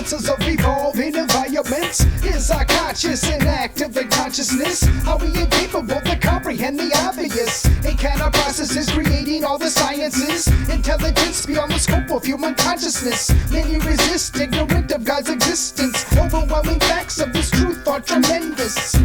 responses of evolving environments. Is our conscious and active in consciousness? Are we incapable to comprehend the obvious? And can our processes creating all the sciences? Intelligence beyond the scope of human consciousness. Many resist, ignorant of God's existence. Overwhelming facts of this truth are tremendous.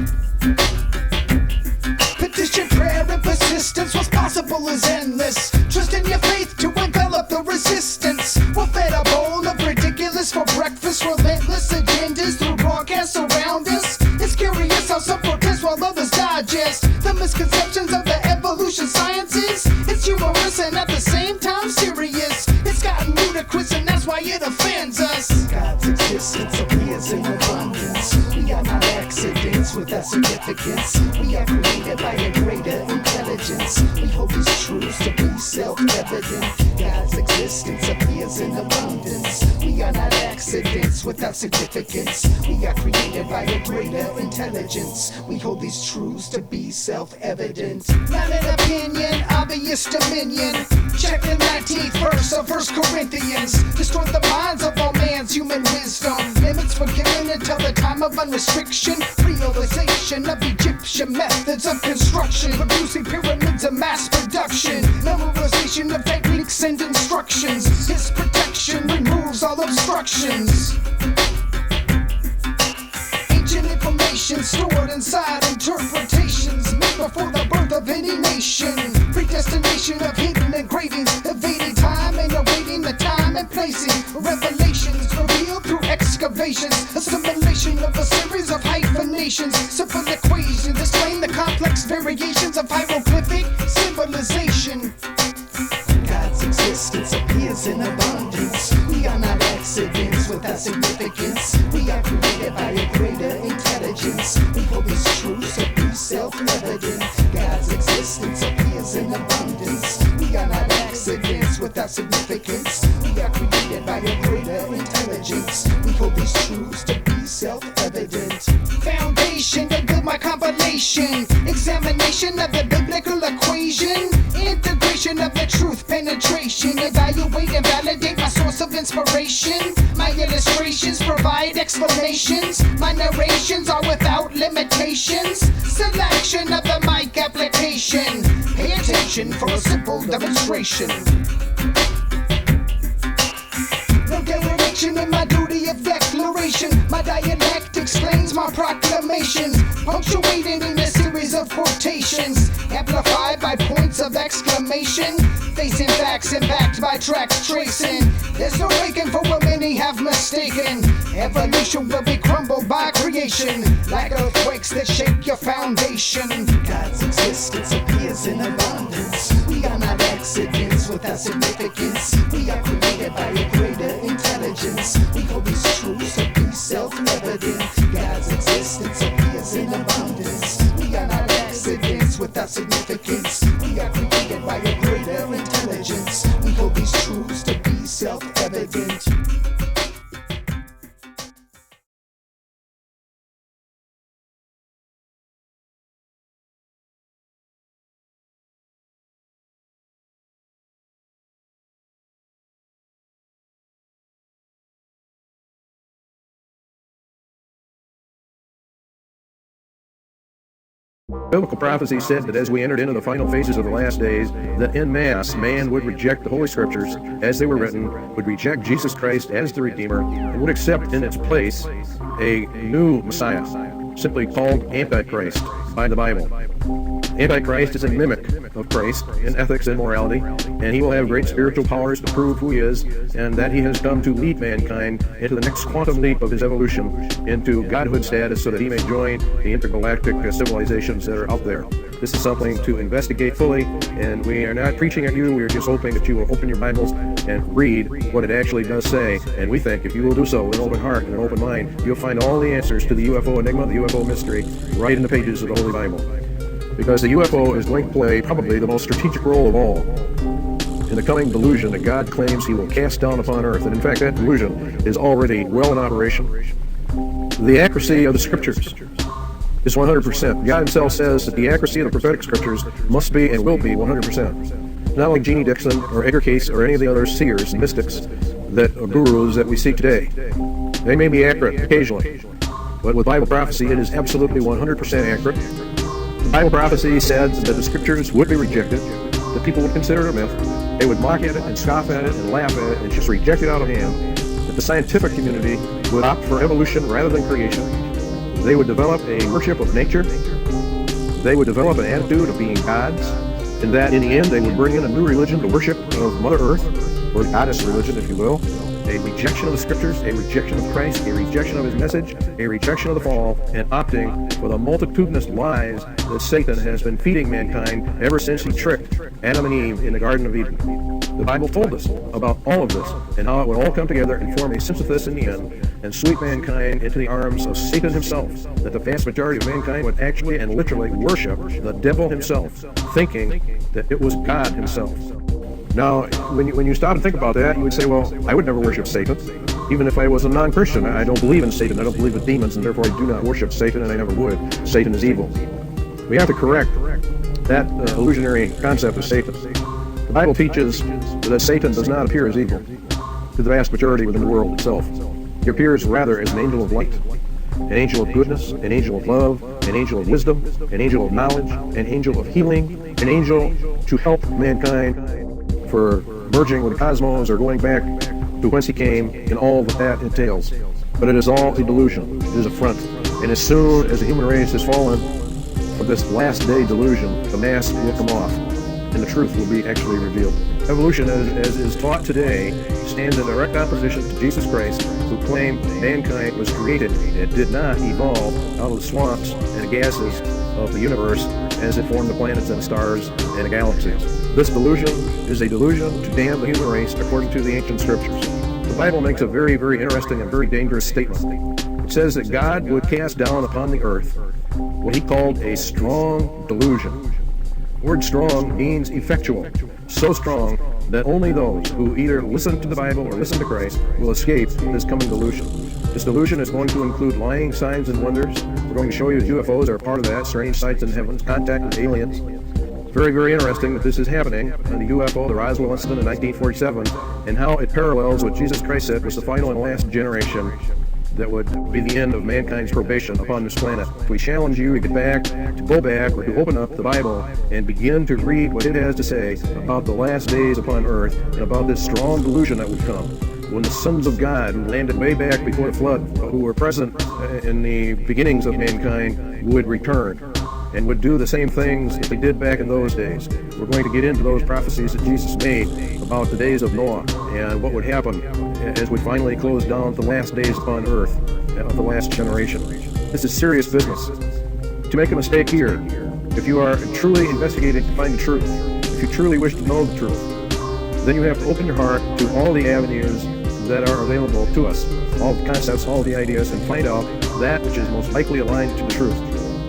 Petition, prayer, and persistence. What's possible is endless. Trust in your faith to envelop the resistance. We're fed a bowl of ridiculous for breakfast. Relentless agendas through broadcasts around us. It's curious how some protest while others digest the misconceptions of the evolution sciences. It's humorous and at the same time serious. It's gotten ludicrous and that's why it offends us. God's existence appears in abundance. We are not accidents without significance. We are created by a greater intelligence. We hold these truths to be self-evident. God's existence appears in abundance. We are not accidents without significance. We are created by a greater intelligence. We hold these truths to be self-evident. Not an opinion, obvious dominion. Check the 19th verse of 1 Corinthians. Destroy the minds of all man's human wisdom. Limits forgiven until the time of unrestriction. Realization of Egyptian methods of construction. Producing pyramids of mass production. Memorization of techniques and instructions. His protection removes all obstructions. Ancient information stored inside interpretations made before the birth of any nation. Predestination of hidden engravings, evading time and awaiting the time and placing. Revelations revealed through excavations. Assimilation of a series of hyphenations. Simple equations explain the complex variations of hieroglyphic symbolization. God's existence appears in abundance. We are not accidents without significance. We are created by a greater intelligence. We hold these truths to be self-evident. God's existence appears in abundance. We are not accidents without significance. We are created by a greater intelligence. We hold these truths to be self-evident. Foundation to build my compilation. Examination of the biblical equation. Integration of the truth penetration. Evaluate and validate my source of inspiration. My illustrations provide explanations. My narrations are without limitations. Selection of the mic application. Pay attention for a simple demonstration. No dereliction in my duty of declaration. My dialect explains my proclamations, punctuated in a series of quotations, amplified by points of exclamation, facing facts and backed by tracks tracing. There's no breaking for what many have mistaken. Evolution will be crumbled by creation, like earthquakes that shake your foundation. God's existence appears in abundance. We are not accidents without significance. We are created by a greater intelligence. We hold these truths to be self-evident. God's existence appears in abundance. We are not accidents without significance. We are created by a greater intelligence. We hold these truths to be self-evident. Biblical prophecy said that as we entered into the final phases of the last days, that en masse man would reject the Holy Scriptures as they were written, would reject Jesus Christ as the Redeemer, and would accept in its place a new Messiah, simply called Antichrist by the Bible. Antichrist is a mimic of Christ in ethics and morality, and he will have great spiritual powers to prove who he is, and that he has come to lead mankind into the next quantum leap of his evolution into godhood status so that he may join the intergalactic civilizations that are out there. This is something to investigate fully, and we are not preaching at you. We are just hoping that you will open your Bibles and read what it actually does say, and we think if you will do so with an open heart and an open mind, you'll find all the answers to the UFO enigma, the UFO mystery, right in the pages of the Holy Bible. Because the UFO is going to play probably the most strategic role of all in the coming delusion that God claims he will cast down upon earth. And in fact, that delusion is already well in operation. The accuracy of the scriptures is 100%. God himself says that the accuracy of the prophetic scriptures must be and will be 100%. Not like Jeannie Dixon or Edgar Cayce or any of the other seers and mystics gurus that we see today. They may be accurate occasionally, but with Bible prophecy, it is absolutely 100% accurate. The Bible prophecy said that the scriptures would be rejected, that people would consider it a myth, they would mock at it and scoff at it and laugh at it and just reject it out of hand, that the scientific community would opt for evolution rather than creation. They would develop a worship of nature. They would develop an attitude of being gods, and that in the end they would bring in a new religion to worship of Mother Earth, or goddess religion, if you will. A rejection of the scriptures, a rejection of Christ, a rejection of his message, a rejection of the fall, and opting for the multitudinous lies that Satan has been feeding mankind ever since he tricked Adam and Eve in the Garden of Eden. The Bible told us about all of this and how it would all come together and form a synthesis in the end and sweep mankind into the arms of Satan himself, that the vast majority of mankind would actually and literally worship the devil himself, thinking that it was God himself. Now, when you stop and think about that, you would say, well, I would never worship Satan, even if I was a non-Christian. I don't believe in Satan, I don't believe in demons, and therefore I do not worship Satan, and I never would. Satan is evil. We have to correct that illusionary concept of Satan. The Bible teaches that Satan does not appear as evil to the vast majority within the world itself. He appears rather as an angel of light, an angel of goodness, an angel of love, an angel of wisdom, an angel of knowledge, an angel of healing, an angel to help mankind for merging with the cosmos or going back to whence he came, and all that entails. But it is all a delusion. It is a front. And as soon as the human race has fallen for this last day delusion, the mask will come off, and the truth will be actually revealed. Evolution, as is taught today, stands in direct opposition to Jesus Christ, who claimed mankind was created and did not evolve out of the swamps and the gases of the universe as it formed the planets and the stars and the galaxies. This delusion is a delusion to damn the human race according to the ancient scriptures. The Bible makes a very, very interesting and very dangerous statement. It says that God would cast down upon the earth what he called a strong delusion. The word strong means effectual, so strong that only those who either listen to the Bible or listen to Christ will escape this coming delusion. This delusion is going to include lying signs and wonders. We're going to show you UFOs are part of that, strange sights in heavens, contact with aliens. Very, very interesting that this is happening on the UFO, the Roswell incident in 1947, and how it parallels what Jesus Christ said was the final and last generation that would be the end of mankind's probation upon this planet. We challenge you to get back, to go back, or to open up the Bible and begin to read what it has to say about the last days upon earth and about this strong delusion that would come when the sons of God, who landed way back before the flood, who were present in the beginnings of mankind, would return and would do the same things that they did back in those days. We're going to get into those prophecies that Jesus made about the days of Noah and what would happen as we finally close down the last days upon earth of the last generation. This is serious business. To make a mistake here, if you are truly investigating to find the truth, if you truly wish to know the truth, then you have to open your heart to all the avenues that are available to us, all the concepts, all the ideas, and find out that which is most likely aligned to the truth.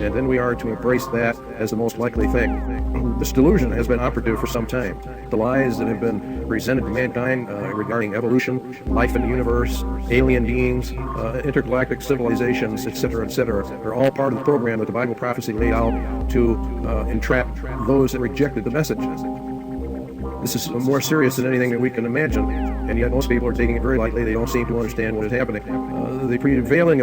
And then we are to embrace that as the most likely thing. This delusion has been operative for some time. The lies that have been presented to mankind regarding evolution, life in the universe, alien beings, intergalactic civilizations, etc., are all part of the program that the Bible prophecy laid out to entrap those that rejected the message. This is more serious than anything that we can imagine, and yet most people are taking it very lightly. They don't seem to understand what is happening. The prevailing opinion